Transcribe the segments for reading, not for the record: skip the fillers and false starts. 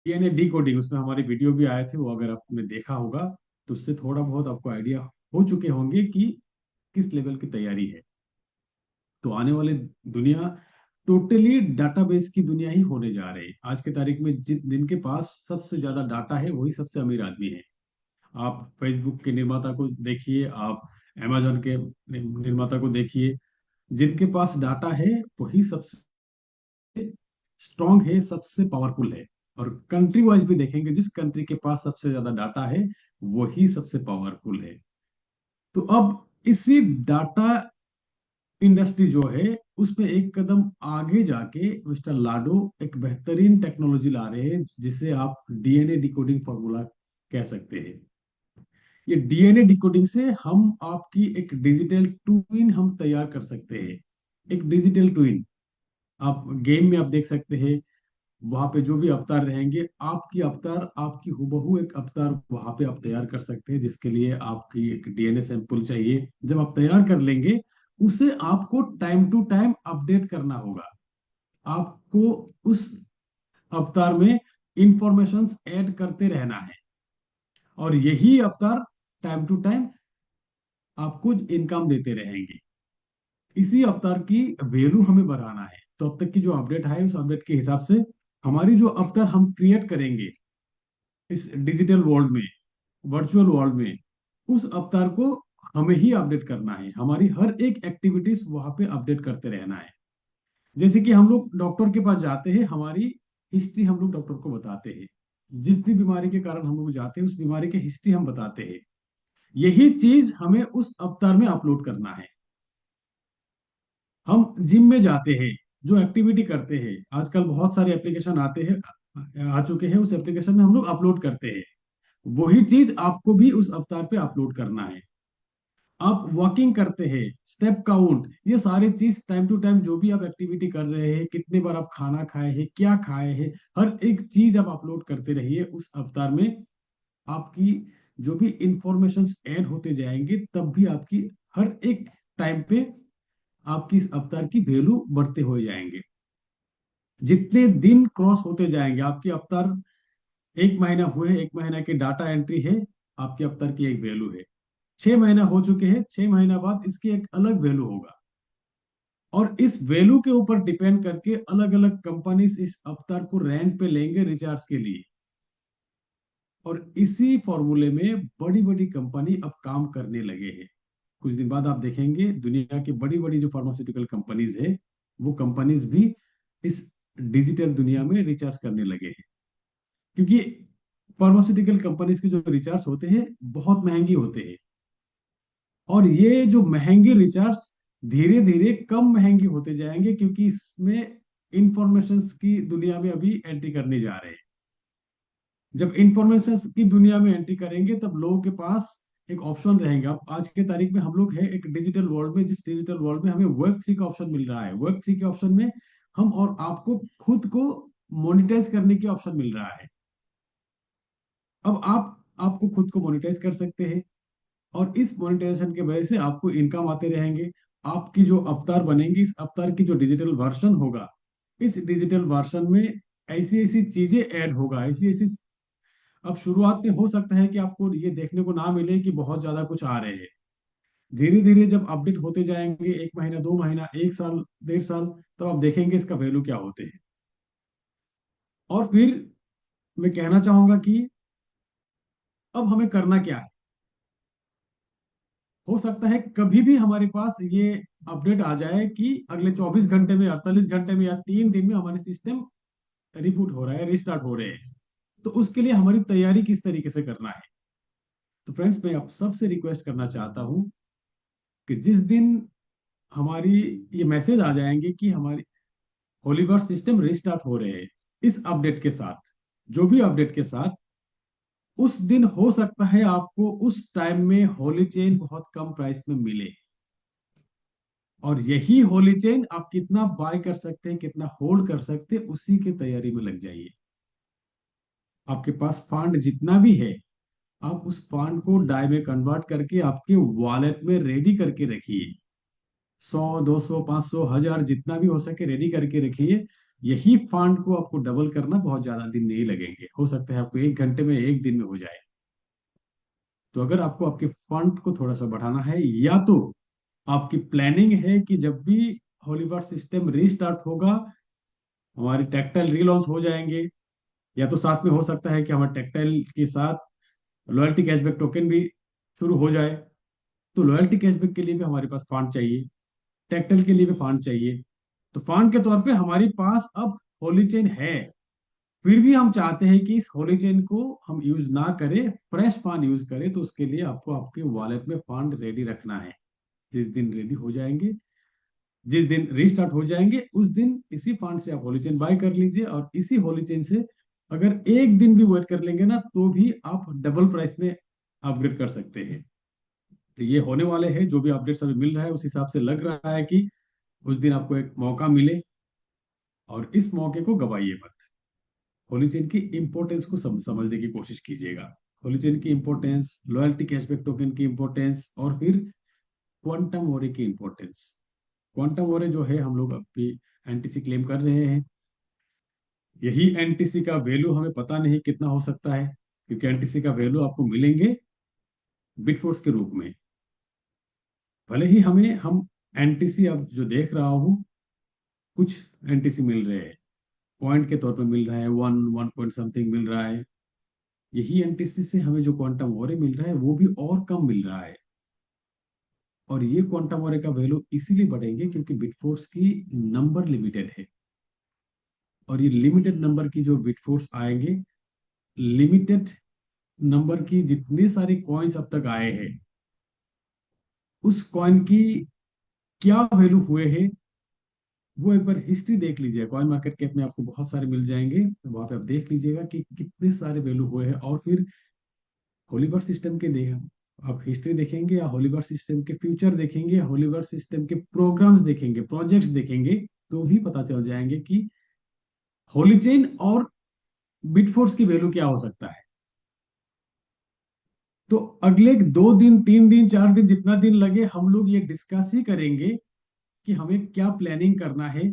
DNA D coding, उसमें हमारे video भी आए थे, वो अगर आपने देखा होगा तो उससे थोड़ा बहुत आपको आइडिया हो चुके होंगे कि किस लेवल की तैयारी है। तो आने वाले दुनिया टोटली डाटाबेस की दुनिया ही होने जा रही है। आज की तारीख में जिनके पास सबसे ज्यादा डाटा है वही सबसे अमीर आदमी है। आप फेसबुक के निर्माता को देखिए, आप अमेजोन के निर्माता को देखिए, जिनके पास डाटा है वही सबसे स्ट्रांग है, सबसे पावरफुल है। और कंट्री वाइज भी देखेंगे, जिस कंट्री के पास सबसे ज्यादा डाटा है वही सबसे पावरफुल है। तो अब इसी डाटा इंडस्ट्री जो है उसमें एक कदम आगे जाके मिस्टर लाडो एक बेहतरीन टेक्नोलॉजी ला रहे हैं, जिसे आप डीएनए डिकोडिंग फॉर्मूला कह सकते हैं। ये डीएनए डिकोडिंग से हम आपकी एक डिजिटल ट्विन हम तैयार कर सकते हैं। एक डिजिटल ट्विन आप गेम में आप देख सकते हैं, वहां पे जो भी अवतार रहेंगे, आपकी अवतार आपकी हूबहू एक अवतार वहां पे आप तैयार कर सकते हैं, जिसके लिए आपकी एक डीएनए सैंपल चाहिए। जब आप तैयार कर लेंगे, उसे आपको टाइम टू टाइम अपडेट करना होगा। आपको उस अवतार में इंफॉर्मेशंस ऐड करते रहना है, और यही अवतार टाइम टू टाइम आपको इनकम देते रहेंगे। इसी अवतार की वैल्यू हमें बढ़ाना है। तो अब तक की जो अपडेट है, उस अपडेट के हिसाब से हमारी जो अवतार हम क्रिएट करेंगे इस डिजिटल वर्ल्ड में, वर्चुअल वर्ल्ड में, उस अवतार को हमें ही अपडेट करना है। हमारी हर एक एक्टिविटीज वहां पे अपडेट करते रहना है। जैसे कि हम लोग डॉक्टर के पास जाते हैं, हमारी हिस्ट्री हम लोग डॉक्टर को बताते हैं। जिस भी बीमारी के कारण हम लोग जाते हैं, उस बीमारी की हिस्ट्री हम बताते हैं। यही चीज हमें उस अवतार में अपलोड करना है। हम जिम में जाते हैं, जो एक्टिविटी करते हैं, आजकल बहुत सारे एप्लीकेशन आते हैं, आ चुके हैं, उस एप्लीकेशन में हम लोग अपलोड करते हैं। वही चीज आपको भी उस अवतार पे अपलोड करना है। आप वॉकिंग करते हैं, स्टेप काउंट, ये सारी चीज टाइम टू टाइम जो भी आप एक्टिविटी कर रहे हैं, कितने बार आप खाना खाए हैं, क्या खाए हैं, हर एक चीज आप अपलोड करते रहिए उस अवतार में। आपकी जो भी इंफॉर्मेशन ऐड होते जाएंगे, तब भी आपकी हर एक टाइम पे आपकी इस अवतार की वैल्यू बढ़ते हुए जाएंगे। जितने दिन क्रॉस होते जाएंगे, आपकी अवतार एक महीना हुए, एक महीना की डाटा एंट्री है, आपके अवतार की एक वैल्यू है। 6 महीना हो चुके हैं, 6 महीना बाद इसकी एक अलग वैल्यू होगा। और इस वैल्यू के ऊपर डिपेंड करके अलग अलग कंपनी इस अवतार को रेंट पे लेंगे रिचार्ज के लिए। और इसी फॉर्मूले में बड़ी बड़ी कंपनी अब काम करने लगे हैं। कुछ दिन बाद आप देखेंगे दुनिया की बड़ी बड़ी जो फार्मास्यूटिकल कंपनीज है, वो कंपनीज भी इस डिजिटल दुनिया में रिचार्ज करने लगे हैं। क्योंकि फार्मास्यूटिकल कंपनीज के जो रिचार्ज होते हैं बहुत महंगी होते हैं। और ये जो महंगे रिचार्ज धीरे धीरे कम महंगे होते जाएंगे, क्योंकि इसमें इंफॉर्मेशन की दुनिया में अभी एंट्री करने जा रहे हैं। जब इंफॉर्मेशन की दुनिया में एंट्री करेंगे, तब लोगों के पास एक ऑप्शन रहेगा। अब आज के तारीख में हम लोग है एक डिजिटल वर्ल्ड में, जिस डिजिटल वर्ल्ड में हमें वेब 3 का ऑप्शन मिल रहा है। वेब 3 के ऑप्शन में हम और आपको खुद को मोनिटाइज करने की ऑप्शन मिल रहा है। अब आप आपको खुद को मोनिटाइज कर सकते हैं, और इस मोनेटाइजेशन की वजह से आपको इनकम आते रहेंगे। आपकी जो अवतार बनेंगी, इस अवतार की जो डिजिटल वर्जन होगा, इस डिजिटल वर्जन में ऐसी ऐसी चीजें ऐड होगा, ऐसी ऐसी। अब शुरुआत में हो सकता है कि आपको ये देखने को ना मिले कि बहुत ज्यादा कुछ आ रहे हैं। धीरे धीरे जब अपडेट होते जाएंगे, 1 महीना, 2 महीना, 1 साल, 1.5 साल, तब आप देखेंगे इसका वैल्यू क्या होते हैं। और फिर मैं कहना चाहूंगा कि अब हमें करना क्या है। हो सकता है कभी भी हमारे पास ये अपडेट आ जाए कि अगले 24 घंटे में, 48 घंटे में, या 3 दिन में हमारे सिस्टम रिबूट हो रहा है, रिस्टार्ट हो रहे हैं। तो उसके लिए हमारी तैयारी किस तरीके से करना है। तो फ्रेंड्स, मैं आप सबसे रिक्वेस्ट करना चाहता हूं कि जिस दिन हमारी ये मैसेज आ जाएंगे कि हमारी होलीवर्स सिस्टम रिस्टार्ट हो रहे हैं, इस अपडेट के साथ, जो भी अपडेट के साथ, उस दिन हो सकता है आपको उस टाइम में होली चेन बहुत कम प्राइस में मिले। और यही होली चेन आप कितना बाय कर सकते हैं, कितना होल्ड कर सकते हैं, उसी की तैयारी में लग जाइए। आपके पास फंड जितना भी है, आप उस फंड को डाई में कन्वर्ट करके आपके वॉलेट में रेडी करके रखिए। 100, 200, 500, 1000, जितना भी हो सके रेडी करके रखिए। यही फंड को आपको डबल करना बहुत ज्यादा दिन नहीं लगेंगे, हो सकता है आपको 1 घंटे में, 1 दिन में हो जाए। तो अगर आपको आपके फंड को थोड़ा सा बढ़ाना है, या तो आपकी प्लानिंग है कि जब भी हॉलीबार सिस्टम रीस्टार्ट होगा, हमारे टेक्टाइल रीलॉन्च हो जाएंगे, या तो साथ में हो सकता है कि हमारे टेक्टाइल के साथ लॉयल्टी कैशबैक टोकन भी शुरू हो जाए। तो लॉयल्टी कैशबैक के लिए भी हमारे पास फंड चाहिए, टेक्टाइल के लिए भी फंड चाहिए। तो फंड के तौर पे हमारे पास अब होली चेन है, फिर भी हम चाहते हैं कि इस होली चेन को हम यूज ना करें, फ्रेश फंड यूज करें। तो उसके लिए आपको आपके वॉलेट में फंड रेडी रखना है। जिस दिन रेडी हो जाएंगे, जिस दिन रीस्टार्ट हो जाएंगे, उस दिन इसी फंड से आप होली चेन बाय कर लीजिए, और इसी होली चेन से अगर 1 दिन भी वेट कर लेंगे ना, तो भी आप डबल प्राइस में अपग्रेड कर सकते हैं। तो ये होने वाले हैं, जो भी अपडेट्स अभी मिल रहा है उस हिसाब से लग रहा है कि उस दिन आपको एक मौका मिले, और इस मौके को गवाइए मत। होली चेन की इंपॉर्टेंस को समझने की कोशिश कीजिएगा। होली चेन की इंपॉर्टेंस, लॉयल्टी कैशबैक टोकन की इंपॉर्टेंस, और फिर क्वांटम वॉरे की इंपॉर्टेंस। क्वांटम वॉरे जो है, हम लोग अभी एनटीसी क्लेम कर रहे हैं। यही एनटीसी का वैल्यू हमें पता नहीं कितना हो सकता है, क्योंकि एनटीसी का वैल्यू आपको मिलेंगे बिटफोर्स के रूप में। भले ही हमें हम एनटीसी अब जो देख रहा हूँ, कुछ एनटीसी मिल रहे हैं, पॉइंट के तौर पे मिल रहा है, 1 पॉइंट समथिंग मिल रहा है। यही एनटीसी से हमें जो क्वांटम वॉरे मिल रहा है वो भी और कम मिल रहा है। और ये क्वांटम वॉरे का वैल्यू इसीलिए बढ़ेंगे क्योंकि बिटफोर्स की नंबर लिमिटेड है। और ये लिमिटेड नंबर की जो बिटफोर्स आएंगे, लिमिटेड नंबर की जितने सारे कॉइन्स अब तक आए हैं, उस कॉइन की क्या वैल्यू हुए हैं, वो एक बार हिस्ट्री देख लीजिए। कॉइन मार्केट कैप में आपको बहुत सारे मिल जाएंगे, तो वहां पे आप देख लीजिएगा कि कितने सारे वैल्यू हुए हैं। और फिर होलीवर सिस्टम के देख आप हिस्ट्री देखेंगे, या होलीवर सिस्टम के फ्यूचर देखेंगे, या होलीवर सिस्टम के प्रोग्राम्स देखेंगे, प्रोजेक्ट्स देखेंगे, तो भी पता चल जाएंगे कि होली चेन और बिटफोर्स की वैल्यू क्या हो सकता है। तो अगले 2 दिन, 3 दिन, 4 दिन, जितना दिन लगे, हम लोग ये डिस्कस ही करेंगे कि हमें क्या प्लानिंग करना है,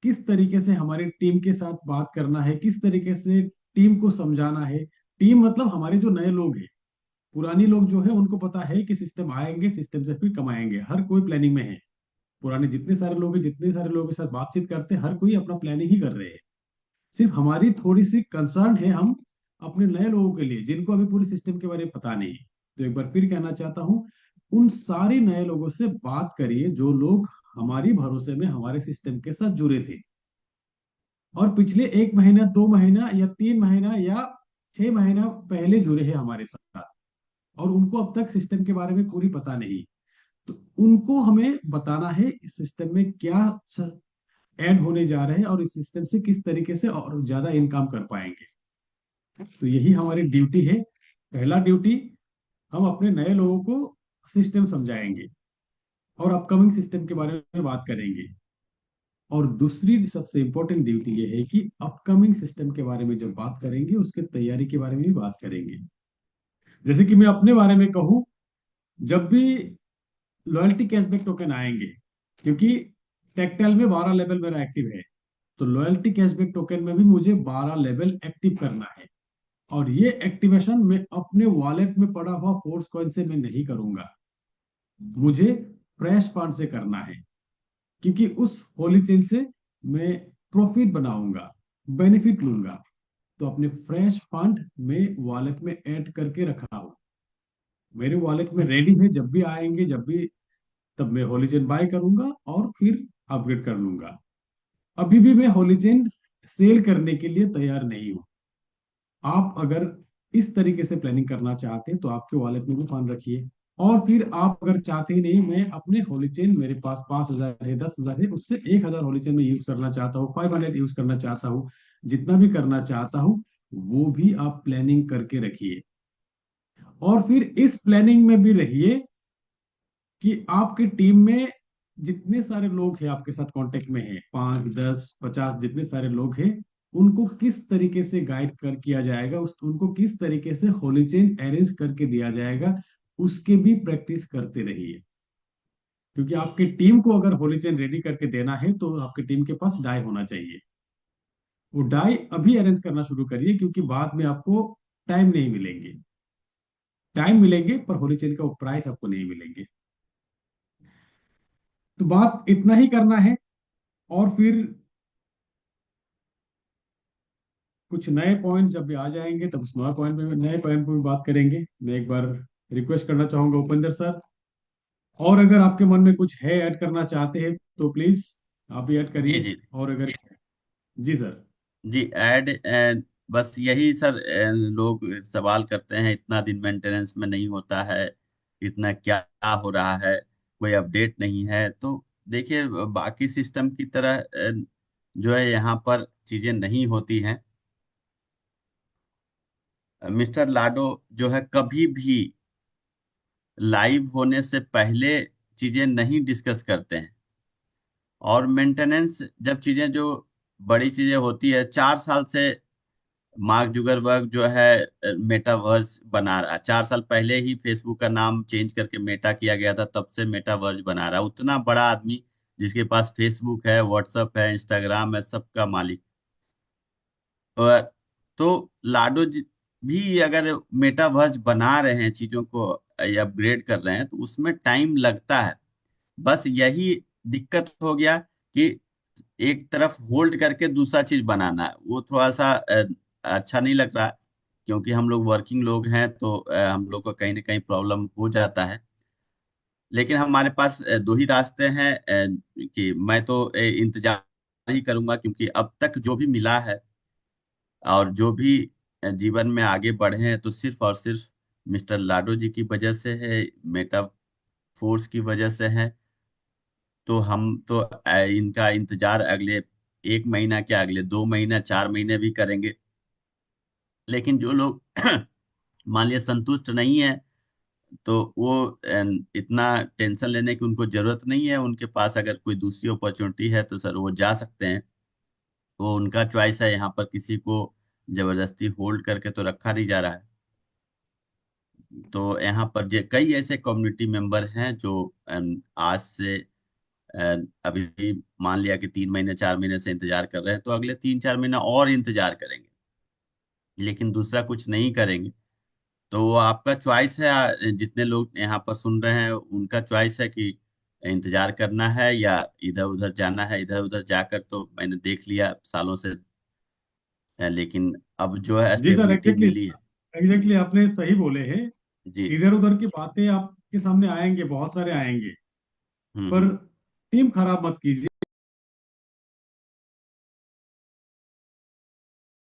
किस तरीके से हमारी टीम के साथ बात करना है, किस तरीके से टीम को समझाना है। टीम मतलब हमारे जो नए लोग हैं, पुरानी लोग जो है उनको पता है कि सिस्टम आएंगे, सिस्टम से फिर कमाएंगे, हर कोई प्लानिंग में है। पुराने जितने सारे लोग हैं, जितने सारे लोगों के साथ बातचीत करते हैं, हर कोई अपना प्लानिंग ही कर रहे हैं। सिर्फ हमारी थोड़ी सी कंसर्न है, हम अपने नए लोगों के लिए जिनको अभी पूरे सिस्टम के बारे में पता नहीं। तो एक बार फिर कहना चाहता हूँ, उन सारे नए लोगों से बात करिए जो लोग हमारी भरोसे में हमारे सिस्टम के साथ जुड़े थे, और पिछले 1 महीना, 2 महीना, या 3 महीना, या 6 महीना पहले जुड़े हैं हमारे साथ, और उनको अब तक सिस्टम के बारे में पूरी पता नहीं। तो उनको हमें बताना है इस सिस्टम में क्या ऐड होने जा रहे हैं, और इस सिस्टम से किस तरीके से और ज्यादा इनकम कर पाएंगे। तो यही हमारी ड्यूटी है। पहला ड्यूटी, हम अपने नए लोगों को सिस्टम समझाएंगे और अपकमिंग सिस्टम के बारे में बात करेंगे। और दूसरी सबसे इंपॉर्टेंट ड्यूटी ये है कि अपकमिंग सिस्टम के बारे में जब बात करेंगे, उसके तैयारी के बारे में भी बात करेंगे। जैसे कि मैं अपने बारे में कहूँ, जब भी लॉयल्टी कैशबैक टोकन आएंगे, क्योंकि टेक्टाइल में 12 लेवल मेरा एक्टिव है, तो लॉयल्टी कैशबैक टोकन में भी मुझे 12 लेवल एक्टिव करना है। और ये एक्टिवेशन मैं अपने वॉलेट में पड़ा हुआ फोर्स कॉइन से मैं नहीं करूंगा, मुझे फ्रेश फंड से करना है। क्योंकि उस होली चेन से मैं प्रॉफिट बनाऊंगा, बेनिफिट लूंगा। तो अपने फ्रेश फंड में वॉलेट में ऐड करके रखा हूं, मेरे वॉलेट में रेडी है, जब भी आएंगे, जब भी, तब मैं होली चेन बाय करूंगा और फिर अपग्रेड कर लूंगा। अभी भी मैं होली चेन सेल करने के लिए तैयार नहीं हूं। आप अगर इस तरीके से प्लानिंग करना चाहते हैं तो आपके वॉलेट में भी फंड रखिए। और फिर आप अगर चाहते ही नहीं, मैं अपने होली चेन, मेरे पास 5,000 है, 10,000 है, उससे 1,000 होली चेन में यूज करना चाहता हूँ, 500 यूज करना चाहता हूँ, जितना भी करना चाहता हूँ, वो भी आप प्लानिंग करके रखिए। और फिर इस प्लानिंग में भी रहिए कि आपकी टीम में जितने सारे लोग हैं आपके साथ कांटेक्ट में हैं, 5, 10, 50, जितने सारे लोग हैं, उनको किस तरीके से गाइड कर किया जाएगा, उनको किस तरीके से होली चेन अरेंज करके दिया जाएगा, उसके भी प्रैक्टिस करते रहिए। क्योंकि आपकी टीम को अगर होली चेन रेडी करके देना है, तो आपकी टीम के पास डाई होना चाहिए। वो डाई अभी अरेंज करना शुरू करिए, क्योंकि बाद में आपको टाइम नहीं मिलेंगे। टाइम मिलेंगे पर होली चेन का वो प्राइस आपको नहीं मिलेंगे। तो बात इतना ही करना है। और फिर कुछ नए पॉइंट जब भी आ जाएंगे तब उस नए पॉइंट पे भी बात करेंगे। मैं एक बार रिक्वेस्ट करना चाहूंगा उपेंद्र सर, और अगर आपके मन में कुछ है ऐड करना चाहते हैं तो प्लीज आप भी ऐड जी करिए। जी और अगर जी सर। जी। बस यही सर, लोग सवाल करते हैं इतना दिन मेंटेनेंस में नहीं होता है, इतना क्या हो रहा है, कोई अपडेट नहीं है। तो देखिए, बाकी सिस्टम की तरह जो है यहाँ पर चीजें नहीं होती हैं। मिस्टर लाडो जो है कभी भी लाइव होने से पहले चीजें नहीं डिस्कस करते हैं। और मेंटेनेंस जब चीजें जो बड़ी चीजें होती है, 4 साल से मार्क जुगरबर्ग जो है मेटावर्स बना रहा है। 4 साल पहले ही फेसबुक का नाम चेंज करके मेटा किया गया था, तब से मेटावर्स बना रहा है। उतना बड़ा आदमी जिसके पास फेसबुक है, व्हाट्सएप है, इंस्टाग्राम है, सबका मालिक। और तो लाडो जी भी अगर मेटावर्स बना रहे हैं, चीजों को या अपग्रेड कर रहे हैं, तो उसमें टाइम लगता है। बस यही दिक्कत हो गया कि एक तरफ होल्ड करके दूसरा चीज बनाना है, वो थोड़ा सा अच्छा नहीं लग रहा है। क्योंकि हम लोग वर्किंग लोग हैं, तो हम लोग को कहीं ना कहीं प्रॉब्लम हो जाता है। लेकिन हमारे पास दो ही रास्ते हैं, कि मैं तो इंतजार ही करूंगा, क्योंकि अब तक जो भी मिला है और जो भी जीवन में आगे बढ़े हैं, तो सिर्फ और सिर्फ मिस्टर लाडो जी की वजह से है, मेटा फोर्स की वजह से है। तो हम तो इनका इंतजार अगले 1 महीना क्या, अगले 2 महीना, 4 महीने भी करेंगे। लेकिन जो लोग मान लिया संतुष्ट नहीं है, तो वो इतना टेंशन लेने की उनको जरूरत नहीं है। उनके पास अगर कोई दूसरी अपॉर्चुनिटी है तो सर वो जा सकते हैं। वो उनका चॉइस है, यहाँ पर किसी को जबरदस्ती होल्ड करके तो रखा नहीं जा रहा है। तो यहाँ पर कई ऐसे कम्युनिटी मेंबर हैं जो आज से अभी मान लिया कि 3 महीने 4 महीने से इंतजार कर रहे हैं, तो अगले 3 4 महीना और इंतजार करेंगे, लेकिन दूसरा कुछ नहीं करेंगे। तो वो आपका चॉइस है। जितने लोग यहाँ पर सुन रहे हैं उनका चॉइस है कि इंतजार करना है या इधर उधर जाना है। इधर उधर जाकर तो मैंने देख लिया सालों से, लेकिन अब जो है जी सर, स्टेबिलिटी एग्जैक्टली मिली है। एग्जैक्टली आपने सही बोले हैं। जी। इधर उधर की बातें आपके सामने आएंगे, बहुत सारे आएंगे, पर हम्म। टीम खराब मत कीजिए।